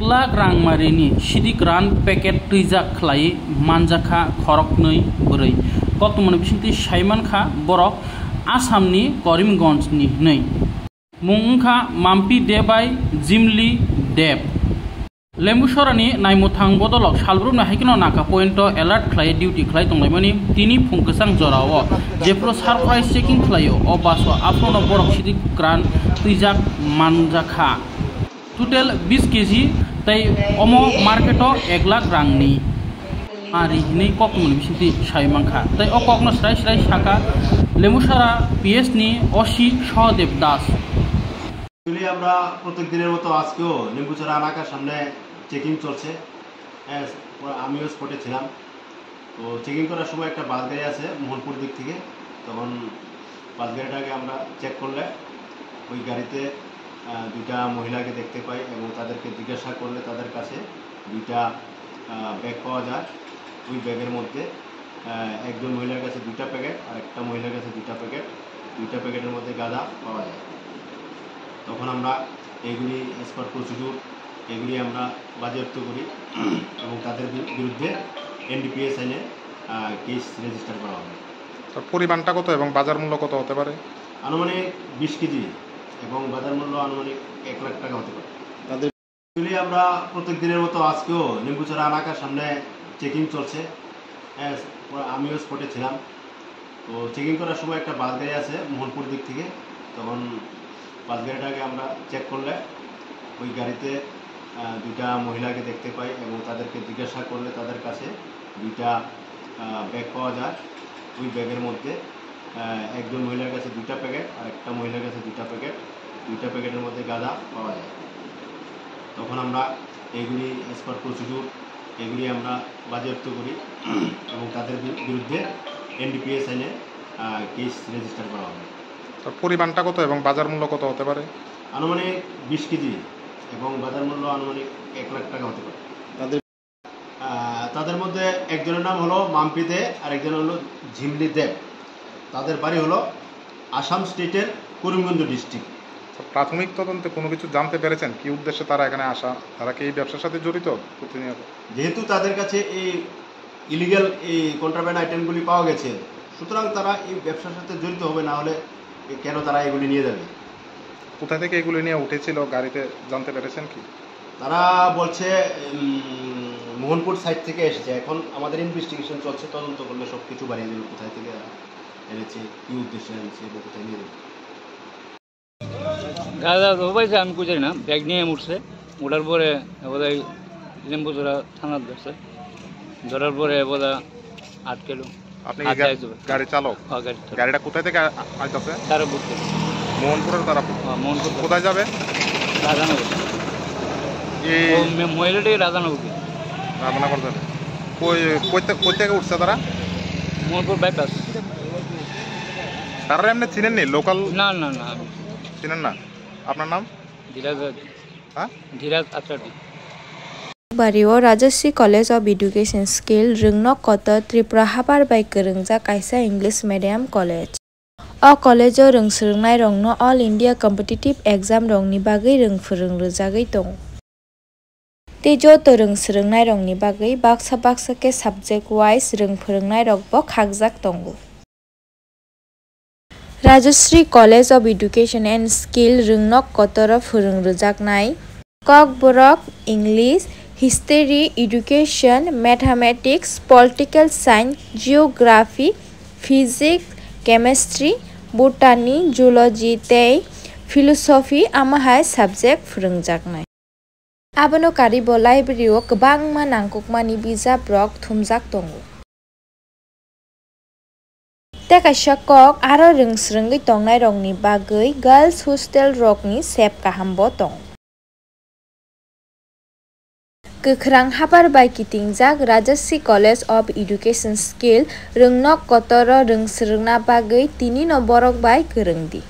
लाख रांमारिनि सिदिक रान packet तैजाक खलाई मानजाखा खरकनै बोरै कक्टमनि बिसिंति साइमानखा बरक आसामनि करिमगंजनि नै मुंखा माम्पि देबाय जिमलि देब लेम्बुसरानि नायमुथां बदलक सालब्रुम हाइकिनो नाका पॉइंट एलार्ट खलाई डिउटी खलाई दंलायमानि तिनि फुंगसां जराव जेफ्रो सरप्राइज चेकिं खलायो अ बासो आफ्रोनो बरक सिदिक रान तैजाक मानजाखा टोटल 20 केजी तै अमो मार्केटो 1 लाख रांनि आरि हिनै कक्टमनि बिसिंति साइमानखा तै अ कक्टनो स्राय स्राय साका लेम्बुसरा पीएस नि ओसी सहदेव दास আমরা প্রত্যেক দিনের মতো আজকেও লেম্বুচড়া এলাকার সামনে চেকিং চলছে। আমিও স্পটে ছিলাম। তো চেকিং করার সময় একটা বাস গাড়ি আছে মোহনপুর দিক থেকে, তখন বাস গাড়িটাকে আমরা চেক করলে ওই গাড়িতে দুইটা মহিলাকে দেখতে পাই এবং তাদেরকে জিজ্ঞাসা করলে তাদের কাছে দুইটা ব্যাগ পাওয়া যায়। ওই ব্যাগের মধ্যে একজন মহিলার কাছে দুইটা প্যাকেট আর একটা মহিলার কাছে দুইটা প্যাকেটের মধ্যে গাঁজা পাওয়া যায়। তখন আমরা এগুলি এজ পার প্রসিডিউর এগুলি আমরা বাজেয়াপ্ত করি এবং তাদের বিরুদ্ধে এনডিপিএস আইনে কেস রেজিস্টার করা হবে। তো পরিমাণটা কত এবং বাজার মূল্য কত হতে পারে? আনুমানিক 20 কেজি এবং বাজার মূল্য আনুমানিক 1 লাখ টাকা হতে পারে। এগুলি আমরা প্রত্যেক দিনের মতো আজকেও লেম্বুচড়া এলাকার সামনে চেকিং চলছে। আমিও স্পটে ছিলাম। তো চেকিং করার সময় একটা বাস গাড়ি আছে মোহনপুর দিক থেকে, তখন বাস গাড়িটাকে আমরা চেক করলে ওই গাড়িতে দুইটা মহিলাকে দেখতে পাই এবং তাদেরকে জিজ্ঞাসা করলে তাদের কাছে দুইটা ব্যাগ পাওয়া যায়। ওই ব্যাগের মধ্যে একজন মহিলার কাছে দুইটা প্যাকেট আর একটা মহিলার কাছে দুইটা প্যাকেটের মধ্যে গাঁজা পাওয়া যায়। তখন আমরা এগুলি এজ পার প্রসিডিউর এগুলি আমরা বাজেয়াপ্ত করি এবং তাদের বিরুদ্ধে এনডিপিএস আইনে কেস রেজিস্টার করা হবে। পরিমাণটা কত এবং বাজার মূল্য কত হতে পারে? আনুমানিক 20 কেজি এবং বাজার মূল্য আনুমানিক 1 লাখ টাকা হতে পারে। তাদের মধ্যে একজনের নাম হলো মাম্পি দে আর একজনের হলো ঝিমলি দেব। তাদের বাড়ি হলো আসাম স্টেটের করিমগঞ্জ ডিস্ট্রিক্ট। প্রাথমিক তদন্তে কোনো কিছু জানতে পেরেছেন কি উদ্দেশ্যে তারা এখানে আসা? তারা কি এই ব্যবসার সাথে জড়িত প্রতিনিয়ত? যেহেতু তাদের কাছে এই ইলিগাল এই কন্ট্রাব্যান্ড আইটেমগুলি পাওয়া গেছে, সুতরাং তারা এই ব্যবসার সাথে জড়িত হবে, না হলে কেন তারা এগুলি নিয়ে যাবে? কোথা থেকে এগুলি নিয়ে উঠেছিল গাড়িতে জানতে পেরেছেন কি? তারা বলছে মোহনপুর সাইড থেকে এসেছে। এখন আমাদের ইনভেস্টিগেশন চলছে, তদন্ত করলে সব কিছু বাড়িয়ে দেবে, কোথায় থেকে এনেছে, কি উদ্দেশ্যে এনেছে বা কোথায় নিয়ে যাবে। গাঁজা তো পাইছে আমি বুঝি না, ব্যাগ নিয়ে উঠছে, ওঠার পরে বোধহয় লেম্বুচড়া থানার ধরছে, ধরার পরে বোধহয় আটকেল। আপনি গাড়ি চালক? গাড়িটা কোথায় থেকে আসতেছে? তারাপুর থেকে। মোহনপুরের তারাপুর? মোহনপুর। কোথায় যাবে? রাধানগর। মহিলাটাকে রাধানগর যাবে। কই থেকে উঠছে তারা? মোহনপুর বাইপাস। তারা এমনি চিনেননি লোকাল? না না না চিনেন না। আপনার নাম? ধীরাজ আচার্য। बारियो Rajashree college of education skill रोंनक कत त्रिपुरा हाबार बाय गोरोंजा कायसा इंग्लिश मीडियम कॉलेज अ कॉलेजो रोंसोलोंनाय रंगनो ऑल इंडिया कम्पिटिटिव एग्जाम रंगनि बागै रोंफोरोंजागै दं। तेजो तो रोंसोलोंनाय रंगनि बागै बाक्सा के सब्जेक्ट वाइज रोंफोरोंनाय रंगबो खागजाक दं। Rajashree college of education and skill रोंनक कतर फोरोंजागनाय कक बरक English history education mathematics political science geography physics chemistry botany zoology तै फिलसफी आमाहाय सब्जेक्ट फोरोंजागनाय। आबोनो कारिबो लाइब्रेरियाव गोबांमा नांगौमानि बिजाब रक थुमजाक दं। ते कायसा कक आरो रोंस्रोङै दंनाय रंनि बागै गर्ल्स हस्टेल रकनि सेफ गाहामबो दं। गोख्रां हाबार बाय किटिंजाक Rajashree college of education skill रोंनक कतर रोंसोलोंना बागै तिनि नबरक बाय गोरोंदि।